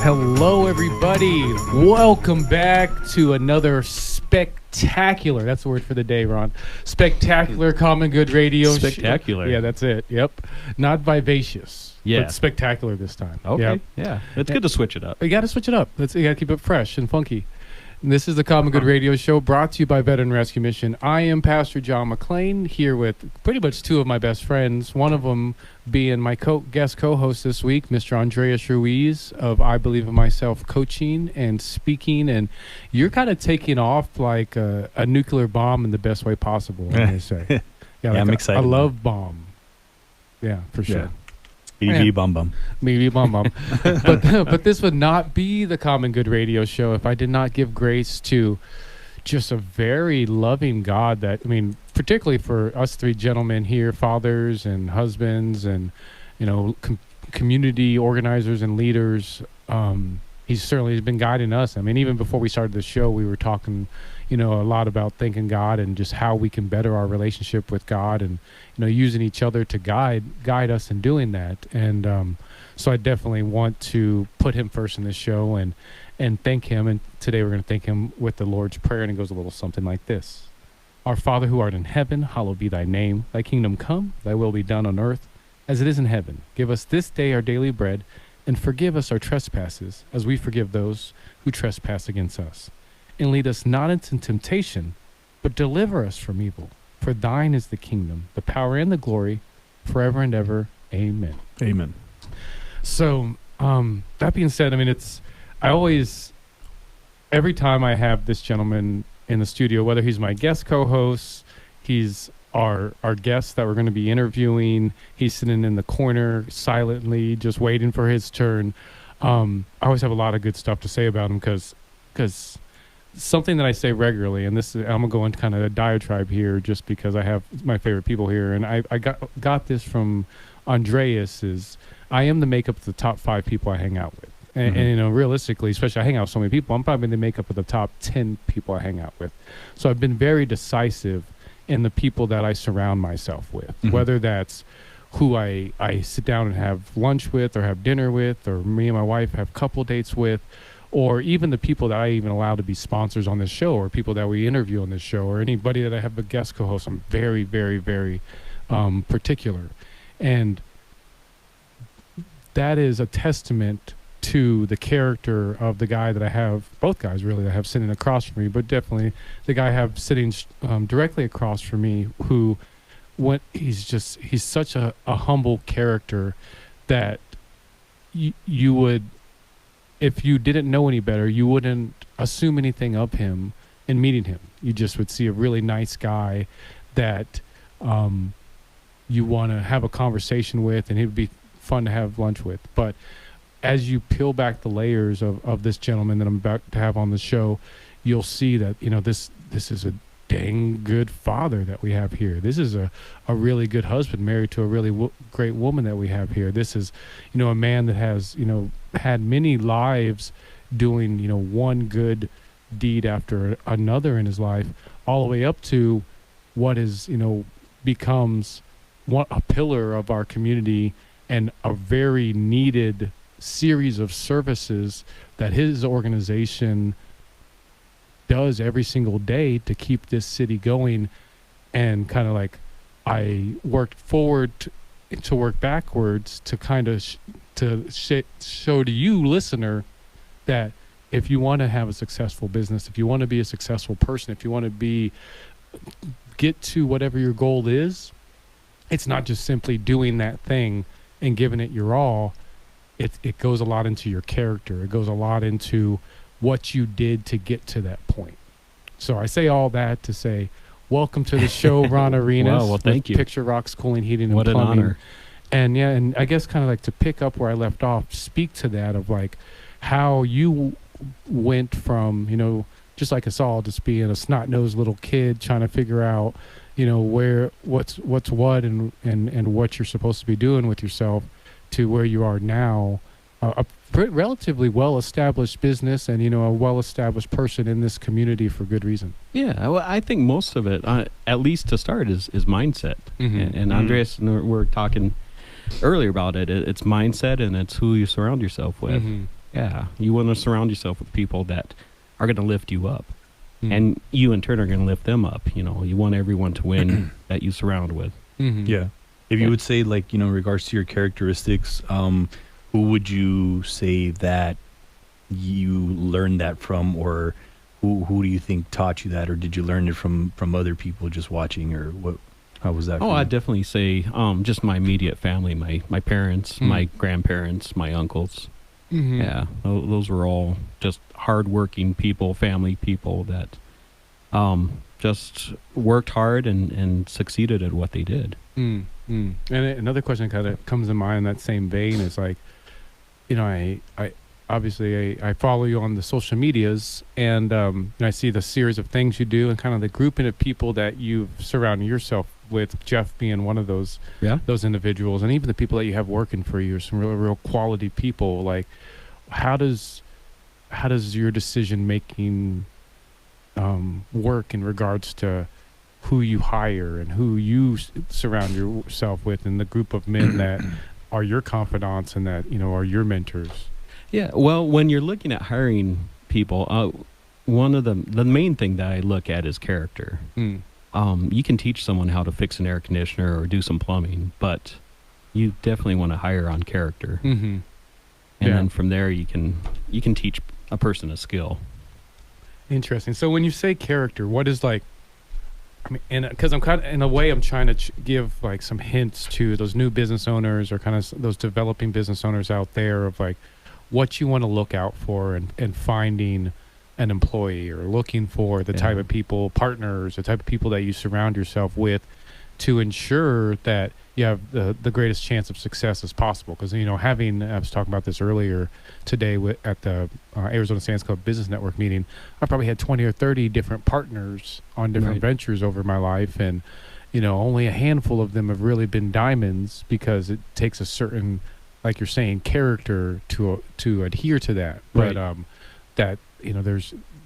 Hello, everybody. Welcome back to another spectacular, that's the word for the day, Ron. Spectacular Common Good Radio Show. Spectacular. Yeah, that's it. Yep. Not vivacious. Yeah. But spectacular this time. Okay. Yep. Yeah. It's good to switch it up. You got to switch it up. You got to keep it fresh and funky. And this is the Common Good Radio Show brought to you by Veteran Rescue Mission. I am Pastor John McClain here with pretty much two of my best friends. One of them being my guest co-host this week, Mr. Andreas Ruiz of I Believe in Myself Coaching and Speaking. And you're kind of taking off like a nuclear bomb in the best way possible, I'm going to say. Yeah, I'm excited. A love bomb. Yeah, for sure. Yeah. BB Bum Bum. BB Bum Bum. But this would not be the Common Good Radio Show if I did not give grace to just a very loving God that, I mean, particularly for us three gentlemen here, fathers and husbands and, you know, community organizers and leaders. He's certainly been guiding us. I mean, even before we started the show, we were talking, you know, a lot about thanking God and just how we can better our relationship with God and, you know, using each other to guide us in doing that. And so I definitely want to put him first in this show and thank him. And today we're going to thank him with the Lord's Prayer, and it goes a little something like this. Our Father who art in heaven, hallowed be thy name. Thy kingdom come, thy will be done on earth as it is in heaven. Give us this day our daily bread, and forgive us our trespasses as we forgive those who trespass against us. And lead us not into temptation, but deliver us from evil. For thine is the kingdom, the power, and the glory, forever and ever. Amen. Amen. So, that being said, I mean, every time I have this gentleman in the studio, whether he's my guest co-host, he's our guest that we're going to be interviewing, he's sitting in the corner silently, just waiting for his turn. I always have a lot of good stuff to say about him because something that I say regularly, and this is, I'm gonna go into kind of a diatribe here, just because I have my favorite people here, and I got this from Andreas. Is I am the makeup of the top 5 people I hang out with, and you know, realistically, especially I hang out with so many people, I'm probably the makeup of the top 10 people I hang out with. So I've been very decisive in the people that I surround myself with, whether that's who I sit down and have lunch with or have dinner with, or me and my wife have couple dates with, or even the people that I even allow to be sponsors on this show, or people that we interview on this show, or anybody that I have a guest co-host. I'm very, very, very particular. And that is a testament to the character of the guy that I have, both guys really, that I have sitting across from me, but definitely the guy I have sitting directly across from me, who he's such a humble character that you would, if you didn't know any better, you wouldn't assume anything of him in meeting him. You just would see a really nice guy that you want to have a conversation with, and he would be fun to have lunch with. But as you peel back the layers of this gentleman that I'm about to have on the show, you'll see that, you know, this is a dang good father that we have here. This is a really good husband married to a really great woman that we have here. This is, you know, a man that has, you know, had many lives doing, you know, one good deed after another in his life, all the way up to what is, you know, becomes a pillar of our community and a very needed series of services that his organization does every single day to keep this city going. And kind of like I worked forward to work backwards to kind of show to you, listener, that if you want to have a successful business, if you want to be a successful person, if you want to get to whatever your goal is, it's not just simply doing that thing and giving it your all. It goes a lot into your character. It goes a lot into what you did to get to that point. So I say all that to say, welcome to the show, Ron Arenas. Well, thank you. Picture Rocks Cooling, Heating, and Plumbing. What an honor. And yeah, and I guess kind of like to pick up where I left off, speak to that of like how you went from, you know, just like us all, just being a snot-nosed little kid trying to figure out, you know, what's what and what you're supposed to be doing with yourself, to where you are now, a relatively well-established business and, you know, a well-established person in this community for good reason. Yeah, well, I think most of it, at least to start, is mindset. And Andreas and we're talking earlier about it. It's mindset, and it's who you surround yourself with. Yeah, you want to surround yourself with people that are going to lift you up, Mm. and you in turn are going to lift them up. You know, you want everyone to win that you surround with. Mhm. Yeah. If you Yeah. would say, like, in regards to your characteristics, who would you say that you learned that from, or who do you think taught you that, or did you learn it from other people just watching, or what? How was that? Oh, for I'd you? definitely say just my immediate family, my parents, Mm. my grandparents, my uncles. Mhm. Yeah, those were all just hardworking people, family people that just worked hard and succeeded at what they did. Mm, mm. And another question kind of comes to mind in that same vein is like, I obviously I follow you on the social medias, and I see the series of things you do and kind of the grouping of people that you've surrounded yourself with, Jeff being one of those Yeah. individuals, and even the people that you have working for you are some real quality people. Like, how does your decision making work in regards to who you hire and who you surround yourself with, and the group of men that are your confidants and that are your mentors? Yeah, well, when you're looking at hiring people, one of the main thing that I look at is character. Mm. You can teach someone how to fix an air conditioner or do some plumbing, but you definitely want to hire on character. Mm-hmm. And Yeah. then from there you can teach a person a skill. Interesting. So when you say character, what is like? I mean, and because I'm kind of in a way, I'm trying to give like some hints to those new business owners or kind of those developing business owners out there of like what you want to look out for and finding an employee, or looking for the type Yeah. of people, partners, the type of people that you surround yourself with to ensure that you have the greatest chance of success as possible. Because, I was talking about this earlier today at the Arizona Sands Club Business Network meeting. I probably had 20 or 30 different partners on different Right. ventures over my life. And, only a handful of them have really been diamonds, because it takes a certain, like you're saying, character to adhere to that. Right. But that,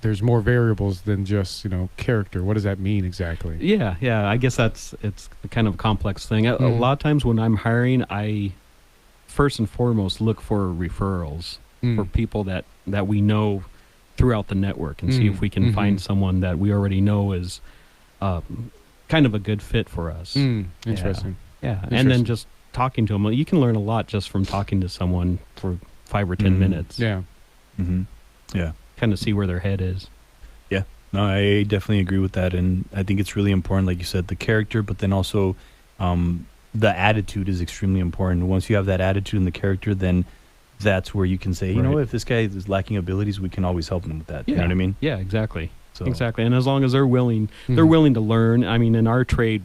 there's more variables than just, character. What does that mean exactly? Yeah. I guess it's a kind of a complex thing. A Mhm. lot of times when I'm hiring, I first and foremost look for referrals for Mm. people that we know throughout the network, and see Mm. if we can find Mhm. someone that we already know is kind of a good fit for us. Interesting. Yeah, and Interesting. then just talking to them. You can learn a lot just from talking to someone for 5 or 10 Mhm. minutes. Yeah. Mm-hmm. Yeah. Kind of see where their head is. No, I definitely agree with that, and I think it's really important, like you said, the character, but then also the attitude is extremely important. Once you have that attitude and the character, then that's where you can say, you know Right. what, if this guy is lacking abilities, we can always help him with that. You know what I mean? Yeah, exactly. So Exactly. And as long as they're willing, they're Mhm. willing to learn. I mean, in our trade,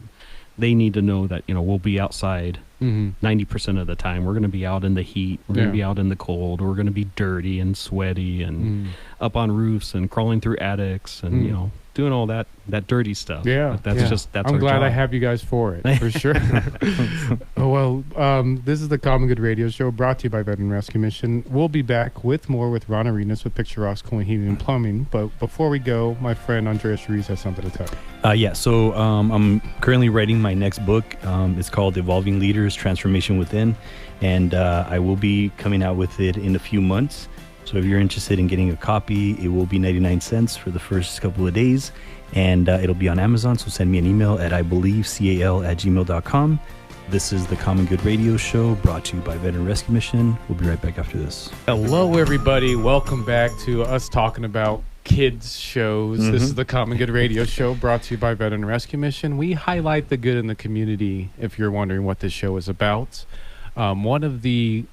they need to know that, we'll be outside Mhm. 90% of the time. We're going to be out in the heat. We're going Yeah. to be out in the cold. We're going to be dirty and sweaty and Mm. up on roofs and crawling through attics and, Mm. doing all that dirty stuff. Yeah, But that's yeah. that's I'm our glad I job. have you guys for it, for sure. Oh, well, this is the Common Good Radio Show, brought to you by Veteran Rescue Mission. We'll be back with more with Ron Arenas with Picture Rocks Cooling, Heating, and Plumbing. But before we go, my friend Andreas Ruiz has something to tell you. Yeah, so I'm currently writing my next book. It's called Evolving Leaders, Transformation Within, and I will be coming out with it in a few months. So if you're interested in getting a copy, it will be 99 cents for the first couple of days, and it'll be on Amazon, so send me an email at ibelievecal@gmail.com. This is the Common Good Radio Show, brought to you by Veteran Rescue Mission. We'll be right back after this. Hello, everybody. Welcome back to us talking about kids shows. This Mhm. is the Common Good Radio Show, brought to you by Veteran Rescue Mission. We highlight the good in the community, if you're wondering what this show is about. One of the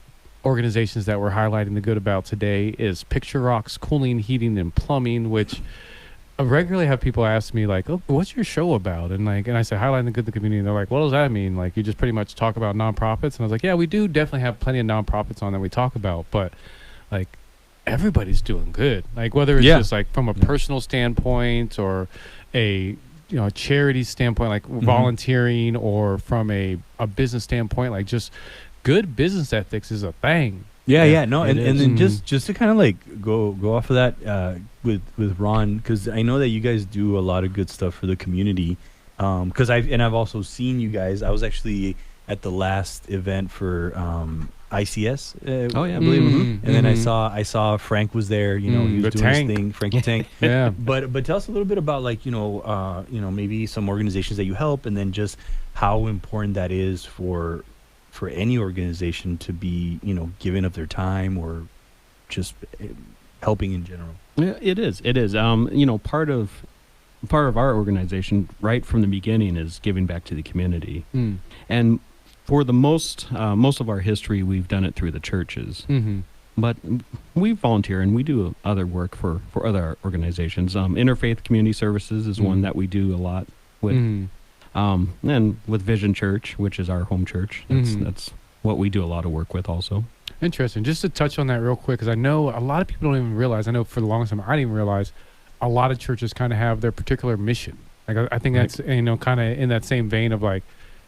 organizations that we're highlighting the good about today is Picture Rocks Cooling, Heating, and Plumbing, which I regularly have people ask me, like, oh, what's your show about? And I say, highlighting the good in the community. And they're like, what does that mean? Like, you just pretty much talk about nonprofits? And I was like, yeah, we do definitely have plenty of nonprofits on that we talk about, but like, everybody's doing good. Like, whether it's Yeah. just like from a personal standpoint or a charity standpoint, like volunteering, or from a business standpoint, like just good business ethics is a thing. Yeah, no, it and is. then Mhm. just to kind of like go off of that with Ron, because I know that you guys do a lot of good stuff for the community. Because I've also seen you guys. I was actually at the last event for ICS. Oh, yeah, I believe Mm. him. And then I Mhm. saw Frank was there. You know, he was The doing Tank. his thing. Frankie Tank. Yeah. But tell us a little bit about, like, maybe some organizations that you help, and then just how important that is for any organization to be, giving up their time or just helping in general. Yeah, it is. It is. Part of our organization right from the beginning is giving back to the community. Mm. And for the most of our history, we've done it through the churches. Mm-hmm. But we volunteer and we do other work for other organizations. Interfaith Community Services is one Mhm. that we do a lot with. Mm. And with Vision Church, which is our home church. Mhm. That's what we do a lot of work with also. Interesting. Just to touch on that real quick, because I know a lot of people don't even realize. I know for the longest time I didn't even realize a lot of churches kind of have their particular mission. Like I think Right. that's kind of in that same vein of like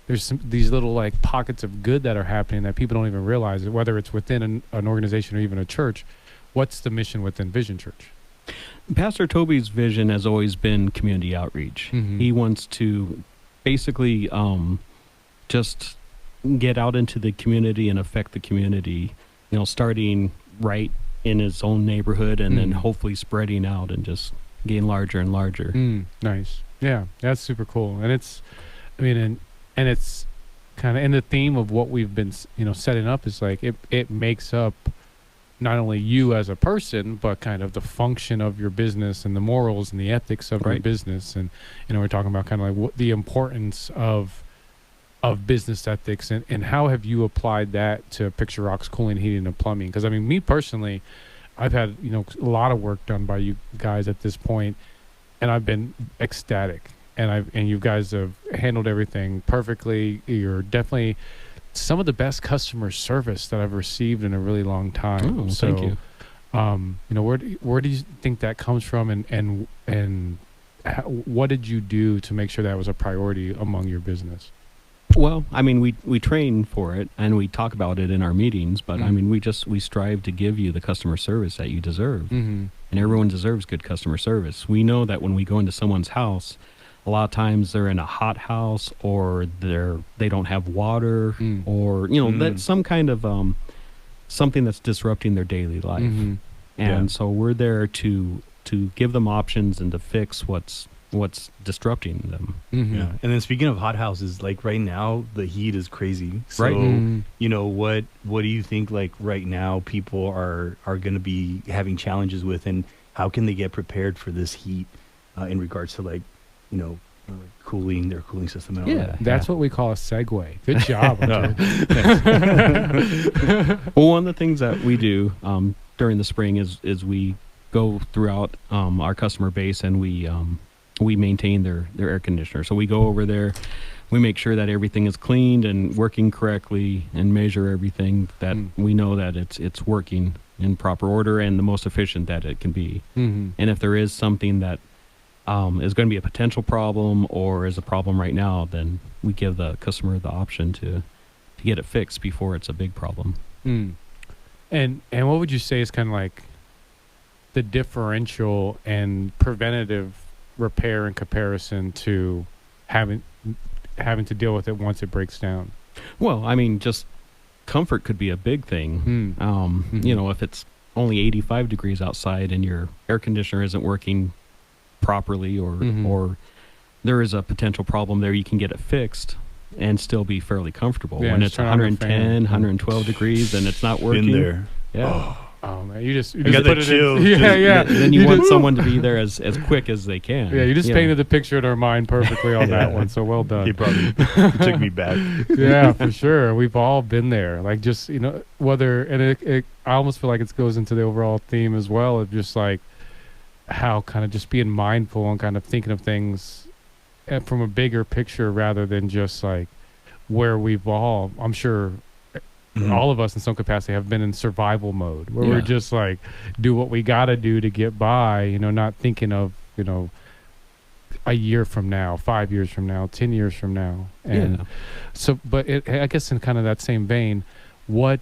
there's these little like pockets of good that are happening that people don't even realize. Whether it's within an organization or even a church, what's the mission within Vision Church? Pastor Toby's vision has always been community outreach. Mhm. He wants to basically just get out into the community and affect the community, starting right in his own neighborhood and then Mhm. hopefully spreading out and just getting larger and larger. Nice. Yeah, that's super cool. And it's, I mean, and it's kind of in the theme of what we've been, setting up is like it makes up not only you as a person, but kind of the function of your business and the morals and the ethics of your Right. business. And, we're talking about kind of like what the importance of business ethics and how have you applied that to Picture Rock's cooling, heating, and plumbing? Because I mean, me personally, I've had, a lot of work done by you guys at this point, and I've been ecstatic. And you guys have handled everything perfectly. You're definitely some of the best customer service that I've received in a really long time. Oh, So, thank you. where do you think that comes from, and what did you do to make sure that was a priority among your business? Well, I mean, we train for it and we talk about it in our meetings, but I Mm. mean, we strive to give you the customer service that you deserve. Mm-hmm. And everyone deserves good customer service. We know that when we go into someone's house, a lot of times they're in a hot house or they don't have water Mm. or that's some kind of something that's disrupting their daily life. Mm-hmm. And Yeah. so we're there to give them options and to fix what's disrupting them. Mm-hmm. Yeah. And then speaking of hot houses, like right now the heat is crazy. So, Right. Mm. what do you think, like right now people are going to be having challenges with, and how can they get prepared for this heat in regards to cooling their cooling system and all Yeah. that? That's what we call a segue. Good job. No. Hunter. Well, one of the things that we do during the spring is we go throughout our customer base and we maintain their air conditioner. So we go over there, we make sure that everything is cleaned and working correctly, and measure everything that we know that it's working in proper order and the most efficient that it can be. Mm-hmm. And if there is something that is going to be a potential problem or is a problem right now, then we give the customer the option to get it fixed before it's a big problem. Mm. And what would you say is kind of like the differential and preventative repair in comparison to having to deal with it once it breaks down? Well, I mean, just comfort could be a big thing. Mm. If it's only 85 degrees outside and your air conditioner isn't working properly or there is a potential problem there, you can get it fixed and still be fairly comfortable. Yeah, When just it's turn on the fan. 110, 112 degrees and it's not working. Been there. Yeah. Oh man, you just got the put it chills. in. Yeah, yeah. Then you You want just- someone to be there as quick as they can. Yeah, you just painted the picture in our mind perfectly on that Yeah. one. So well done. He probably took me back. Yeah, for sure. We've all been there. Like just, whether, and it I almost feel like it goes into the overall theme as well of just like how kind of just being mindful and kind of thinking of things from a bigger picture rather than just like where we've all, I'm sure all of us in some capacity have been in survival mode where we're Yeah. just like do what we got to do to get by, not thinking of, a year from now, 5 years from now, 10 years from now. And Yeah. so, but I guess in kind of that same vein, what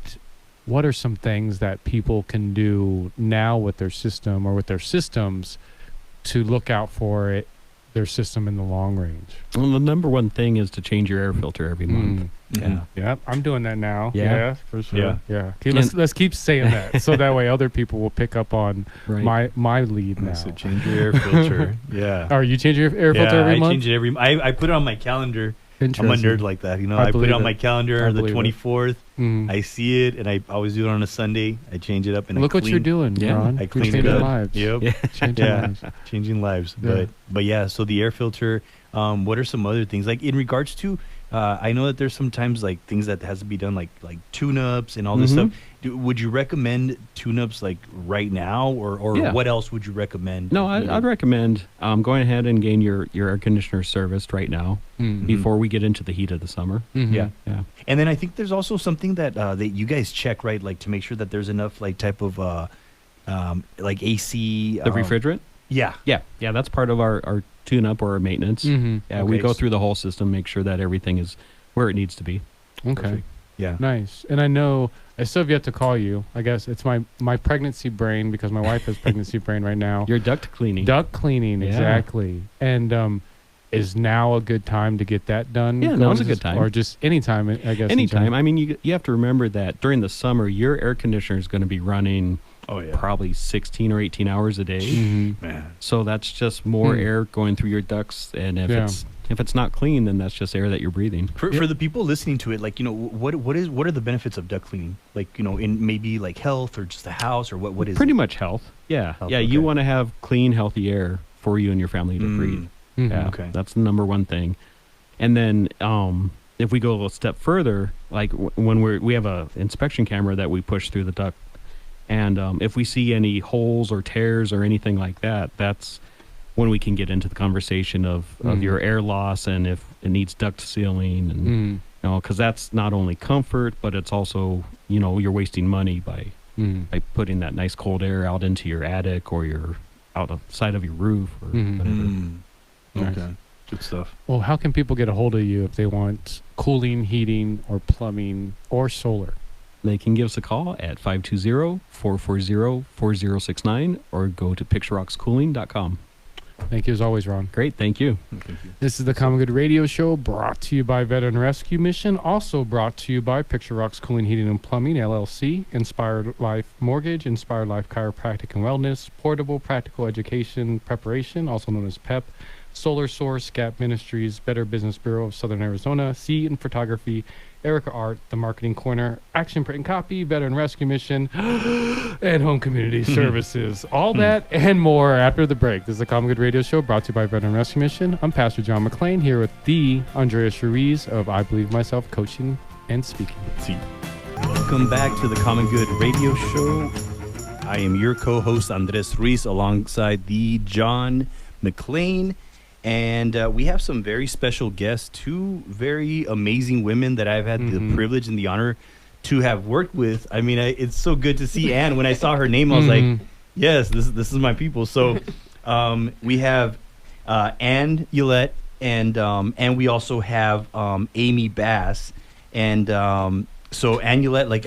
are some things that people can do now with their system or with their systems to look out for it their system in the long range. Well, the number one thing is to change your air filter every month. Yeah, yeah, I'm doing that now. Yeah? For sure. Yeah. Yeah. Okay, let's keep saying that, so that way other people will pick up on Right. my lead now. So change your air filter. Yeah. Are you changing your air filter every I month? change it every. I put it on my calendar. I'm a Interesting. nerd like that, you know. I I put believe it on it. my I calendar the believe it. 24th. Mm. I see it, and I always do it on a Sunday. I change it up and Look I what you're doing, Yeah. Ron. I You're clean it changing up. lives. Yep. Yeah. Changing Yeah. lives. Changing lives. Yeah. But yeah, so the air filter, what are some other things like in regards to I know that there's sometimes like things that has to be done like tune-ups and all this Mhm. stuff. Would you recommend tune-ups like right now, or Yeah. what else would you recommend? No, I'd recommend going ahead and getting your air conditioner serviced right now Mm. before we get into the heat of the summer. Mhm. Yeah. Yeah. And then I think there's also something that that you guys check, right? Like to make sure that there's enough like type of like AC. The refrigerant? Yeah. Yeah, that's part of our tune-up or our maintenance. Mhm. Yeah, we Okay. go through the whole system, make sure that everything is where it needs to be. Okay. Perfect. Yeah. Nice. And I know I still have yet to call you. I guess it's my pregnancy brain, because my wife has pregnancy brain right now. Your duct cleaning. Duct cleaning, Yeah. exactly. And is now a good time to get that done? Yeah, now's a good time. Or just anytime, I guess. in Anytime. general? I mean, you have to remember that during the summer, your air conditioner is going to be running Oh yeah. probably 16 or 18 hours a day. Mhm. Man. So that's just more Hmm. air going through your ducts, and Yeah. if it's not clean, then that's just air that you're breathing. For the people listening to it, like, you know, what are the benefits of duct cleaning? Like, you know, in maybe like health or just the house, or what is Pretty it? much health. Yeah. Health, Yeah, okay. you want to have clean, healthy air for you and your family to breathe. Mhm. Yeah, Okay. that's the number one thing. And then if we go a little step further, like when we have a inspection camera that we push through the duct, and if we see any holes or tears or anything like that, that's when we can get into the conversation of Mhm. your air loss and if it needs duct sealing, and Mhm. you know, because that's not only comfort, but it's also, you know, you're wasting money by Mhm. putting that nice cold air out into your attic or your outside of your roof or Mhm. whatever. Nice. Okay. Good stuff. Well, how can people get a hold of you if they want cooling, heating, or plumbing, or solar? They can give us a call at 520-440-4069 or go to picturerockscooling.com. Thank you as always, Ron. Great, thank you. Thank you. This is the Common Good Radio Show, brought to you by Veteran Rescue Mission, also brought to you by Picture Rocks Cooling, Heating, and Plumbing, LLC, Inspired Life Mortgage, Inspired Life Chiropractic and Wellness, Portable Practical Education Preparation, also known as PEP, Solar Source, Gap Ministries, Better Business Bureau of Southern Arizona, Sea and Photography, Erica Art, The Marketing Corner, Action Print and Copy, Veteran Rescue Mission, and Home Community Services. All that and more after the break. This is the Common Good Radio Show, brought to you by Veteran Rescue Mission. I'm Pastor John McClain, here with the Andrea Cherise of I Believe Myself Coaching and Speaking. See. Welcome back to the Common Good Radio Show. I am your co-host Andres Ruiz alongside the John McClain. And we have some very special guests, two very amazing women that I've had the privilege and the honor to have worked with. I mean, it's so good to see Anne. When I saw her name, I was like, yes, this is my people. So we have Anne Yolette, and we also have Amy Bass. And so Anne Yolette, like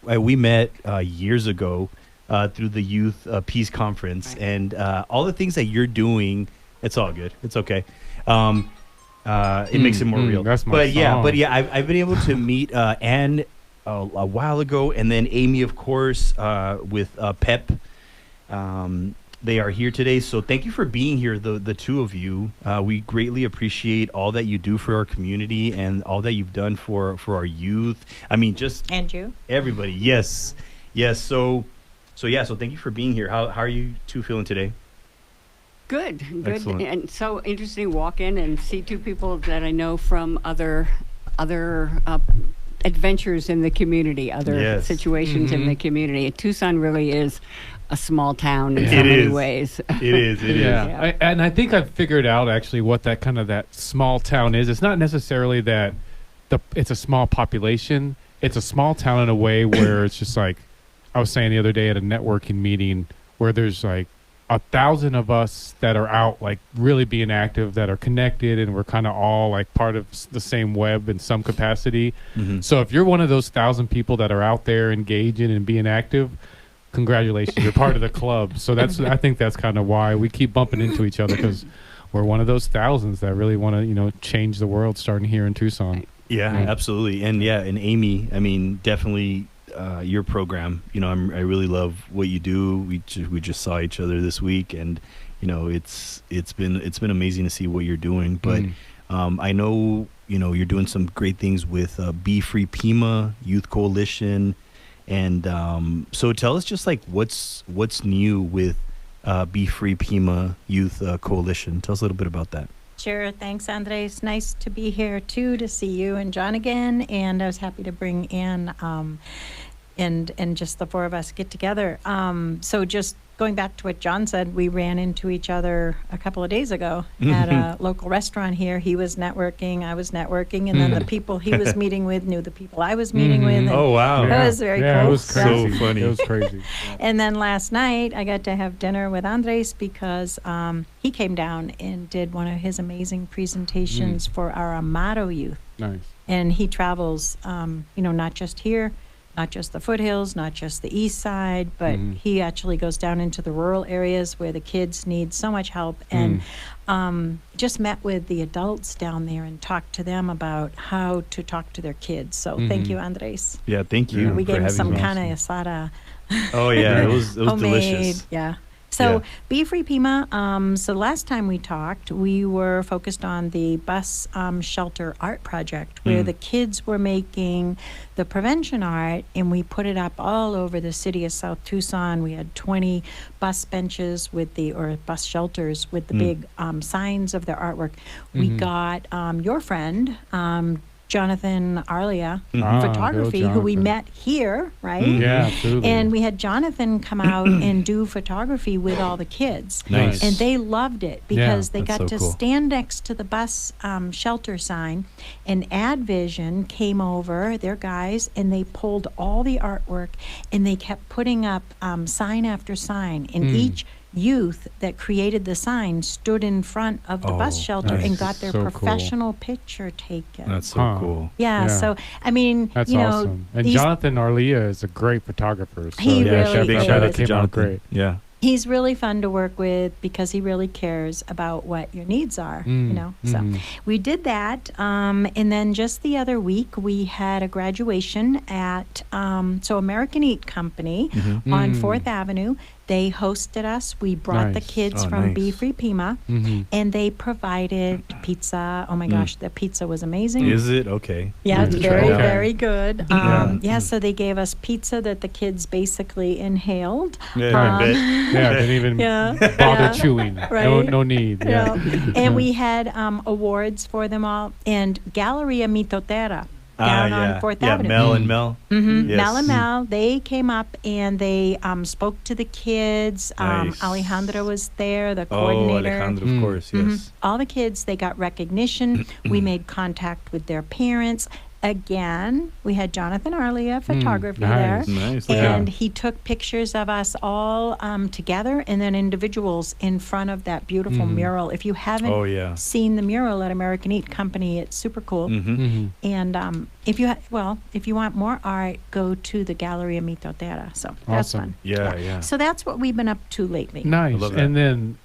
we met years ago through the Youth Peace Conference, and all the things that you're doing. It's all good. It's okay. It makes it more real. That's my but song. yeah, I've been able to meet Anne a while ago, and then Amy, of course, with PEP. They are here today, so thank you for being here, the two of you. We greatly appreciate all that you do for our community and all that you've done for our youth. I mean, just And you? everybody. Yes. So thank you for being here. How are you two feeling today? Good. Excellent. And so interesting to walk in and see two people that I know from other adventures in the community, other Yes. situations in the community. Tucson really is a small town in so It many is. ways. It is. Yeah, and I think I've figured out actually what that kind of that small town is. It's not necessarily that it's a small population. It's a small town in a way where it's just like I was saying the other day at a networking meeting where there's like 1,000 of us that are out like really being active, that are connected, and we're kind of all like part of the same web in some capacity. Mhm. So if you're one of those 1,000 people that are out there engaging and being active, congratulations, you're part of the club. So I think that's kind of why we keep bumping into each other, because we're one of those thousands that really want to, change the world starting here in Tucson. Yeah, Right. absolutely. And and Amy, I mean, definitely your program. I really love what you do. We just saw each other this week, and it's been amazing to see what you're doing. But I know you're doing some great things with Be Free Pima Youth Coalition, and so tell us just like what's new with Be Free Pima Youth Coalition. Tell us a little bit about that. Sure. Thanks, Andres. Nice to be here, too, to see you and John again. And I was happy to bring in and just the four of us get together. So just going back to what John said, we ran into each other a couple of days ago at a local restaurant here. He was networking, I was networking, and then the people he was meeting with knew the people I was meeting with. And Oh, wow. That was very Yeah, cool. it was So crazy. funny. It was crazy. And then last night, I got to have dinner with Andres because he came down and did one of his amazing presentations for our Amado youth. Nice. And he travels, not just here, not just the foothills, not just the east side, but he actually goes down into the rural areas where the kids need so much help. And just met with the adults down there and talked to them about how to talk to their kids. So thank you, Andres. Yeah, thank you. We for gave him having some me. kind of asada. Oh yeah, it was Homemade, delicious. yeah. So Yeah. Be Free Pima, so last time we talked, we were focused on the bus shelter art project where the kids were making the prevention art, and we put it up all over the city of South Tucson. We had 20 bus benches or bus shelters with the big signs of their artwork. We got your friend, Jonathan Arlia, photography, who we Jonathan. met here, right? Yeah, absolutely. And we had Jonathan come out and do photography with all the kids. Nice. And they loved it because they that's got so to cool. stand next to the bus shelter sign, and AdVision came over, their guys, and they pulled all the artwork, and they kept putting up sign after sign. And each youth that created the sign stood in front of the bus Oh, shelter nice. and got their So cool. professional picture taken. That's so Huh. cool. yeah, Yeah. so, I mean, That's you know, awesome. And these- Jonathan Arlia is a great photographer. So He yeah, really big is. shout out to Came out Jonathan. great. Yeah. he's really fun to work with because he really cares about what your needs are, So we did that. And then just the other week, we had a graduation at American Eat Company on 4th Avenue. They hosted us. We brought the Nice. kids Oh, from nice. Be Free Pima, and they provided pizza. Oh my gosh, the pizza was amazing. Is it okay? Yeah, it's Nice. very, Okay. very good. Yeah. So they gave us pizza that the kids basically inhaled. Yeah, I bet. Yeah, didn't even Yeah. bother Yeah. chewing. No, Right. no need. Yeah. And we had awards for them all. And Galleria Mitotera down on 4th Avenue. Mel and Mel. Yes. Mel and Mel, they came up and they spoke to the kids. Nice. Alejandra was there, the Oh, coordinator. Alejandro, of course, yes. All the kids, they got recognition. We made contact with their parents. Again, we had Jonathan Arlia, photography nice. there. Nice. And he took pictures of us all together and then individuals in front of that beautiful mural. If you haven't Oh, yeah. seen the mural at American Eat Company, it's super cool. And if you want more art, go to the Galleria Mitotera. So that's Awesome. fun. Yeah. So that's what we've been up to lately. Nice. love that. And then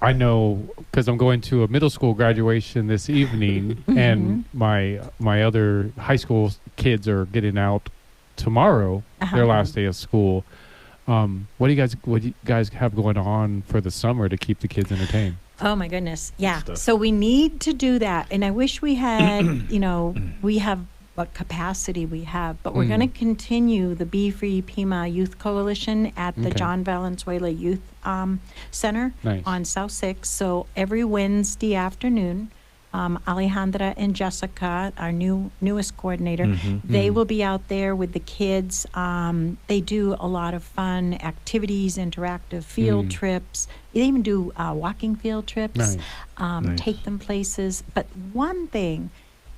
I know because I'm going to a middle school graduation this evening, and my other high school kids are getting out tomorrow, their last day of school. What do you guys have going on for the summer to keep the kids entertained? Oh my goodness. Yeah. Stuff. So we need to do that. And I wish we had, we have what capacity we have, but we're going to continue the Be Free Pima Youth Coalition at the Okay. John Valenzuela Youth Center Nice. on South 6. So every Wednesday afternoon, Alejandra and Jessica, our newest coordinator, they will be out there with the kids. They do a lot of fun activities, interactive field trips. They even do walking field trips. Nice. Nice. Take them places. But one thing,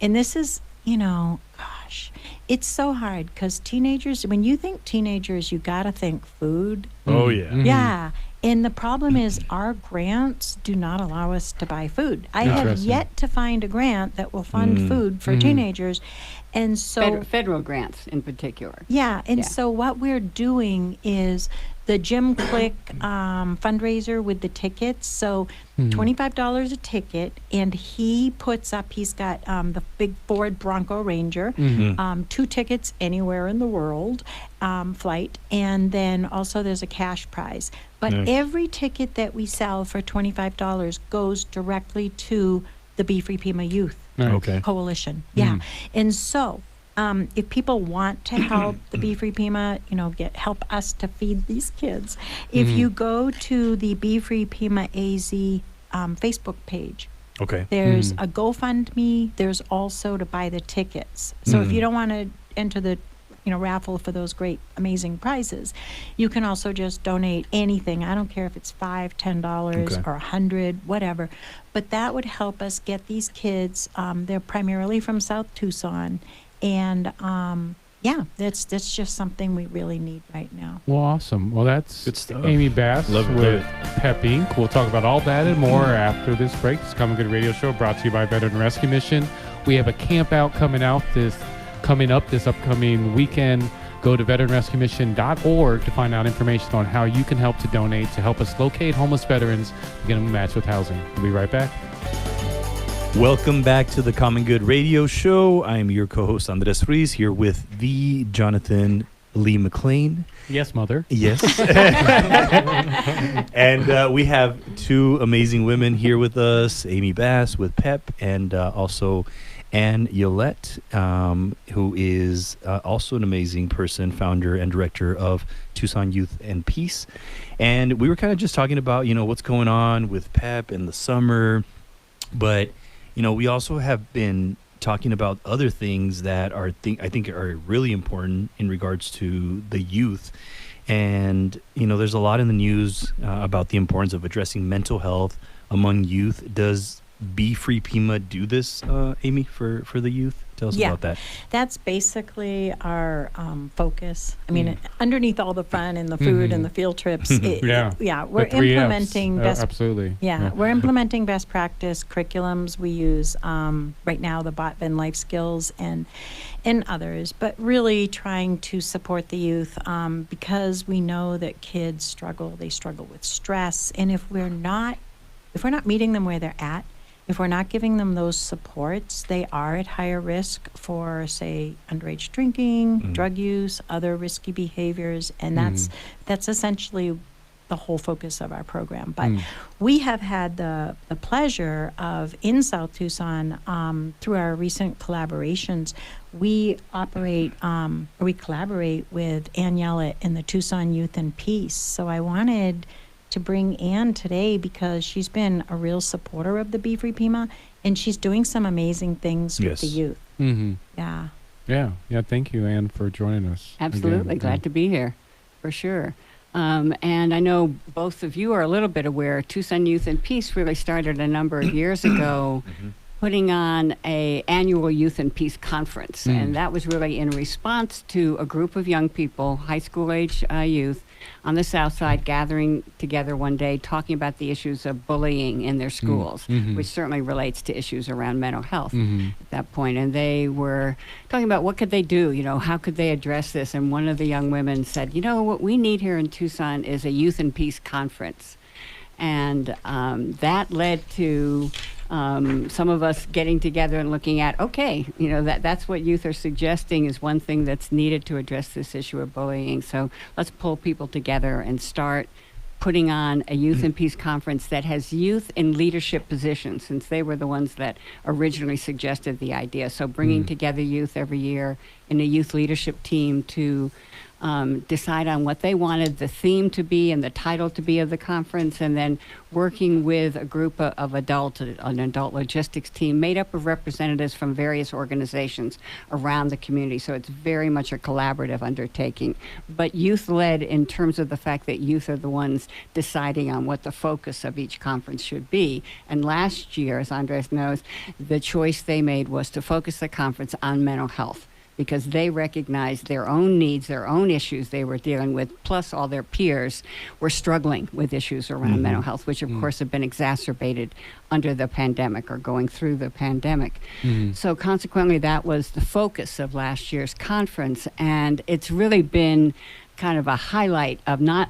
and this is, gosh, it's so hard because teenagers, when you think teenagers, you got to think food. Oh, yeah. Yeah. And the problem is our grants do not allow us to buy food. I have Interesting. yet to find a grant that will fund food for teenagers. And so, Federal grants in particular. yeah. And Yeah. so what we're doing is the Jim Click fundraiser with the tickets. So $25 a ticket, and he puts up, he's got the big Ford Bronco Ranger, 2 tickets anywhere in the world, flight, and then also there's a cash prize. But Nice. every ticket that we sell for $25 goes directly to the Be Free Pima Youth Nice. Okay. Coalition. Yeah. And so if people want to help the Be Free Pima, help us to feed these kids, if you go to the Be Free Pima AZ Facebook page, Okay. there's a GoFundMe. There's also to buy the tickets. So if you don't want to enter the raffle for those great, amazing prizes, you can also just donate anything. I don't care if it's $5, $10, Okay. or $100, whatever. But that would help us get these kids. They're primarily from South Tucson, and that's just something we really need right now. Well, awesome. Well, that's Good stuff. Amy Bass Love it, with love Pep Inc. We'll talk about all that and more after this break. It's Common Good Radio Show brought to you by Veteran Rescue Mission. We have a camp out coming up this upcoming weekend. Go to veteranrescuemission.org to find out information on how you can help to donate to help us locate homeless veterans to get them matched with housing. We'll be right back. Welcome back to the Common Good Radio Show. I am your co-host Andres Ruiz here with the Jonathan Lee McLean. Yes, Mother. Yes. And we have 2 amazing women here with us, Amy Bass with PEP, and also Anne Yolette, who is also an amazing person, founder and director of Tucson Youth and Peace. And we were kind of just talking about, what's going on with PEP in the summer. But, we also have been talking about other things that I think are really important in regards to the youth. And, there's a lot in the news about the importance of addressing mental health among youth. Does Be Free Pima do this, Amy, for the youth? Tell us about that. That's basically our focus. I mean, underneath all the fun and the food and the field trips, we're The 3 Fs. implementing best. Absolutely. We're implementing best practice curriculums. We use right now the Botvan Life Skills and others, but really trying to support the youth because we know that kids struggle. They struggle with stress, and if we're not meeting them where they're at, if we're not giving them those supports, they are at higher risk for, say, underage drinking, drug use, other risky behaviors, and that's essentially the whole focus of our program. But we have had the pleasure of, in South Tucson, through our recent collaborations, we collaborate with Ann Yellett in the Tucson Youth and Peace. So I wanted to bring Ann today because she's been a real supporter of the Be Free Pima, and she's doing some amazing things with the youth. Mm-hmm. Yeah. Yeah. Thank you, Ann, for joining us. Absolutely. again. Glad to be here, for sure. And I know both of you are a little bit aware, Tucson Youth and Peace really started a number of years ago putting on a annual Youth and Peace conference. And that was really in response to a group of young people, high school age youth, on the South Side gathering together one day talking about the issues of bullying in their schools, which certainly relates to issues around mental health at that point. And they were talking about what could they do, how could they address this? And one of the young women said, what we need here in Tucson is a Youth and Peace conference. And that led to some of us getting together and looking at, that's what youth are suggesting is one thing that's needed to address this issue of bullying. So let's pull people together and start putting on a Youth and Peace conference that has youth in leadership positions, since they were the ones that originally suggested the idea. So bringing together youth every year in a youth leadership team to decide on what they wanted the theme to be and the title to be of the conference, and then working with a group of an adult logistics team made up of representatives from various organizations around the community. So it's very much a collaborative undertaking, but youth-led in terms of the fact that youth are the ones deciding on what the focus of each conference should be. And last year, as Andres knows, the choice they made was to focus the conference on mental health, because they recognized their own needs, their own issues they were dealing with, plus all their peers were struggling with issues around mental health, which of course have been exacerbated under the pandemic or going through the pandemic. So consequently, that was the focus of last year's conference, and it's really been kind of a highlight of not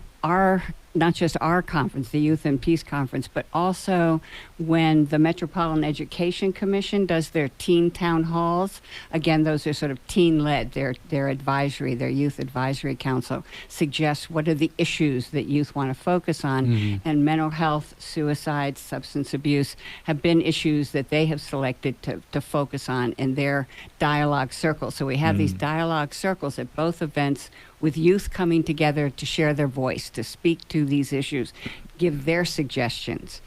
not just our conference, the Youth and Peace Conference, but also when the Metropolitan Education Commission does their teen town halls. Again, those are sort of teen-led. Their advisory, their youth advisory council suggests what are the issues that youth want to focus on. And mental health, suicide, substance abuse have been issues that they have selected to focus on in their dialogue circles. So we have these dialogue circles at both events with youth coming together to share their voice, to speak to these issues, give their suggestions.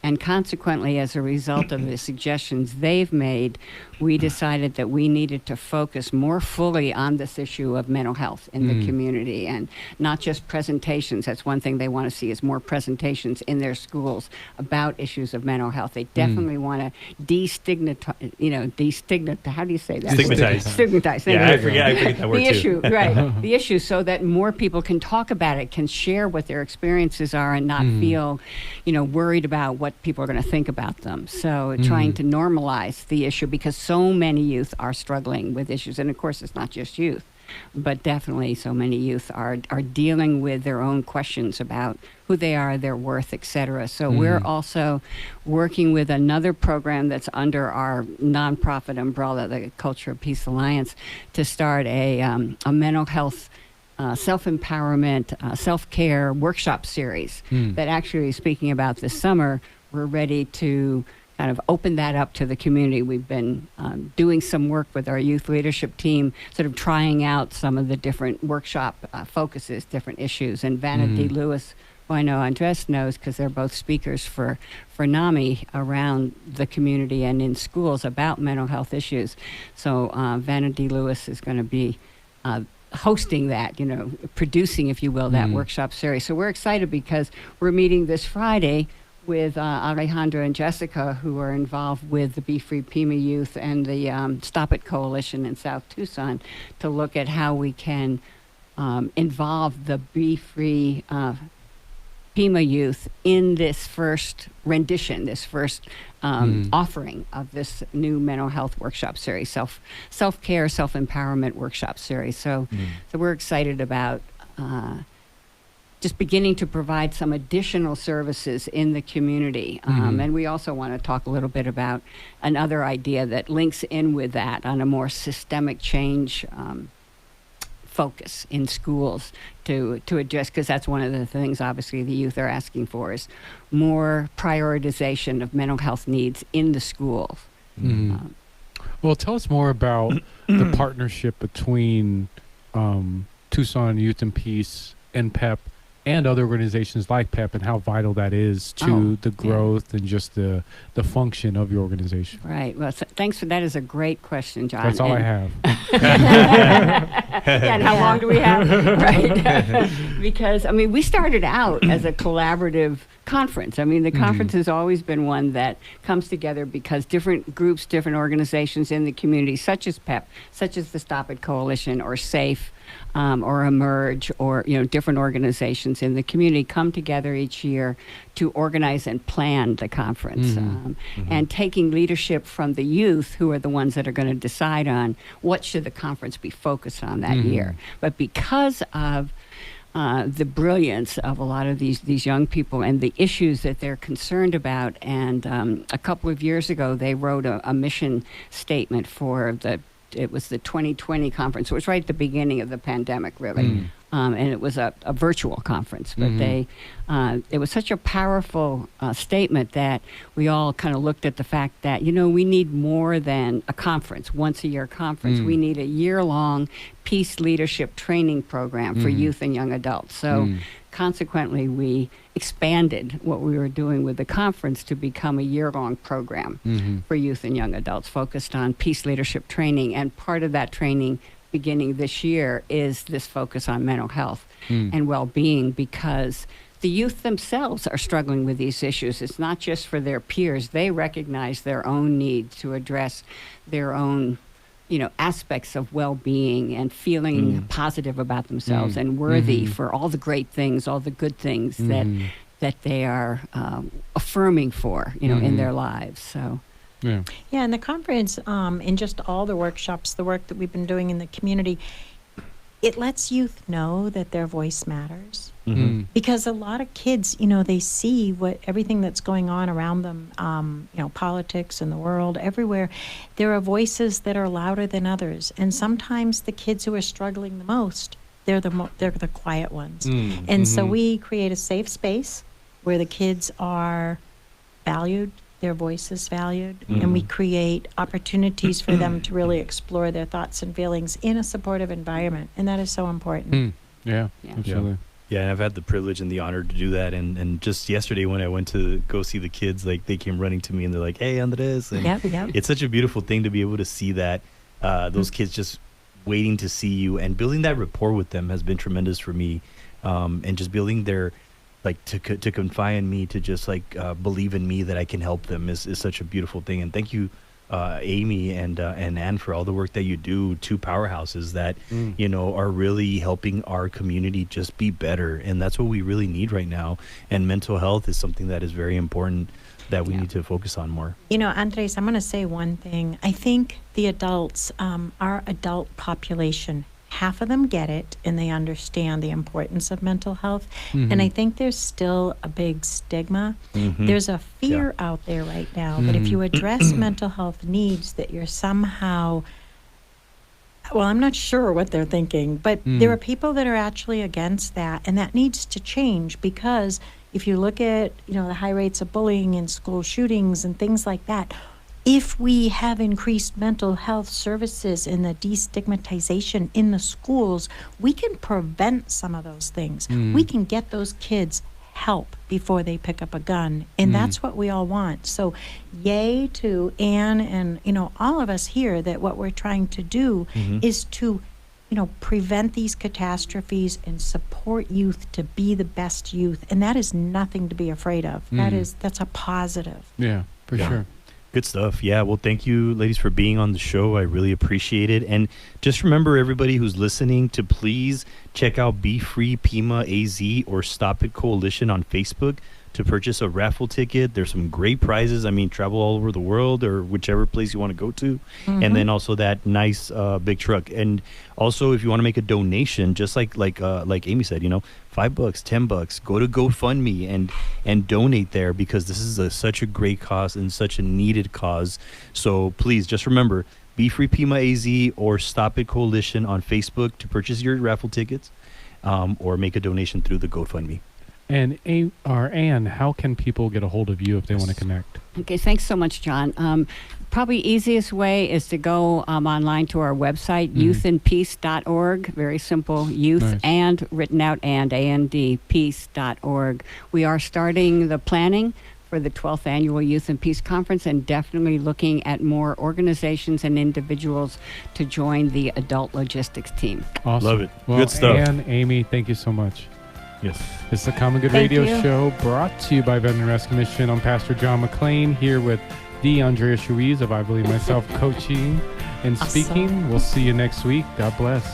And consequently, as a result of the suggestions they've made, we decided that we needed to focus more fully on this issue of mental health in the community, and not just presentations. That's one thing they want to see, is more presentations in their schools about issues of mental health. They definitely want to destigmatize, how do you say that? Stigmatize. Stigmatize. Yeah, I forget that word The too. issue, right. The issue, so that more people can talk about it, can share what their experiences are, and not feel, worried about what people are going to think about them. So trying to normalize the issue, because so many youth are struggling with issues. And of course, it's not just youth, but definitely so many youth are dealing with their own questions about who they are, their worth, etc. So we're also working with another program that's under our nonprofit umbrella, the Culture of Peace Alliance, to start a mental health self-empowerment, self-care workshop series that actually, speaking about this summer, we're ready to kind of open that up to the community. We've been doing some work with our youth leadership team, sort of trying out some of the different workshop focuses, different issues. And Vanity Lewis, who I know Andres knows because they're both speakers for NAMI around the community and in schools about mental health issues. So Vanity Lewis is going to be hosting that, producing, if you will, that workshop series. So we're excited because we're meeting this Friday with Alejandra and Jessica, who are involved with the Be Free Pima Youth and the Stop It Coalition in South Tucson, to look at how we can involve the Be Free Pima Youth in this first rendition, this first offering of this new mental health workshop series, self-care, self-empowerment workshop series. So we're excited about just beginning to provide some additional services in the community. And we also want to talk a little bit about another idea that links in with that, on a more systemic change focus in schools to address, because that's one of the things obviously the youth are asking for, is more prioritization of mental health needs in the schools. Well, tell us more about the partnership between Tucson Youth and Peace and PEP and other organizations like PEP, and how vital that is to the growth and just the function of your organization. Right. Well, thanks for that. Is a great question, John. That's all I have. And how long do we have? Right. Because, we started out as a collaborative conference. The conference has always been one that comes together because different groups, different organizations in the community, such as PEP, such as the Stop It Coalition, or SAFE, or Emerge, or different organizations in the community, come together each year to organize and plan the conference, and taking leadership from the youth, who are the ones that are going to decide on what should the conference be focused on that year. But because of the brilliance of a lot of these young people and the issues that they're concerned about, and a couple of years ago they wrote a mission statement for it was the 2020 conference. It was right at the beginning of the pandemic, really. And it was a virtual conference. But it was such a powerful statement that we all kind of looked at the fact that, we need more than a conference, once-a-year conference. We need a year-long peace leadership training program for youth and young adults. So consequently, we expanded what we were doing with the conference to become a year-long program for youth and young adults, focused on peace leadership training. And part of that training beginning this year is this focus on mental health and well-being, because the youth themselves are struggling with these issues. It's not just for their peers. They recognize their own need to address their own aspects of well-being and feeling positive about themselves and worthy for all the great things, all the good things that they are affirming for, in their lives. So. Yeah, and the conference, and just all the workshops, the work that we've been doing in the community, it lets youth know that their voice matters. Mm. Because a lot of kids, you know, they see what everything that's going on around them, you know, politics in the world, everywhere. There are voices that are louder than others, and sometimes the kids who are struggling the most, they're the quiet ones. And so we create a safe space where the kids are valued, their voice is valued, and we create opportunities for them to really explore their thoughts and feelings in a supportive environment, and that is so important. Yeah, Yeah. absolutely. Yeah, and I've had the privilege and the honor to do that. And just yesterday when I went to go see the kids, like they came running to me and they're like, "Hey, Andres!" And Yep. it's such a beautiful thing to be able to see that those kids just waiting to see you, and building that rapport with them has been tremendous for me. And just building their to confide in me, to just believe in me that I can help them is such a beautiful thing. And thank you, Amy and Ann, for all the work that you do. Two powerhouses that you know are really helping our community just be better, and that's what we really need right now. And mental health is something that is very important that we need to focus on more. You know, Andres, I'm going to say one thing. I think the adults, our adult population, half of them get it and they understand the importance of mental health. And I think there's still a big stigma. There's a fear out there right now that if you address mental health needs, that you're somehow, well, I'm not sure what they're thinking, but there are people that are actually against that, and that needs to change. Because if you look at, you know, the high rates of bullying and school shootings and things like that, if we have increased mental health services and the destigmatization in the schools, we can prevent some of those things. We can get those kids help before they pick up a gun, and that's what we all want. So yay to Anne and, you know, all of us here, that what we're trying to do is to, you know, prevent these catastrophes and support youth to be the best youth, and that is nothing to be afraid of. That's a positive. Yeah, for sure. Good stuff. Yeah. Well, thank you, ladies, for being on the show. I really appreciate it. And just remember, everybody who's listening, to please check out Be Free Pima AZ or Stop It Coalition on Facebook to purchase a raffle ticket. There's some great prizes. I mean, travel all over the world or whichever place you want to go to. And then also that nice big truck. And also, if you want to make a donation, just like Amy said, you know, $5, $10, go to GoFundMe and donate there, because this is such a great cause and such a needed cause. So please just remember, Be Free Pima AZ or Stop It Coalition on Facebook to purchase your raffle tickets, or make a donation through the GoFundMe. And Anne, how can people get a hold of you if they want to connect? Okay, thanks so much, John. Probably easiest way is to go online to our website, youthandpeace.org. Very simple, youth and written out and peace.org. We are starting the planning for the 12th Annual Youth and Peace Conference, and definitely looking at more organizations and individuals to join the adult logistics team. Awesome. Love it. Well, Good stuff. Anne, Amy, thank you so much. Yes. It's the Common Good Thank Radio you. Show, brought to you by Veteran Rescue Mission. I'm Pastor John McLean, here with the Andrea Ruiz of I Believe Myself, coaching and Awesome. speaking. We'll see you next week. God bless.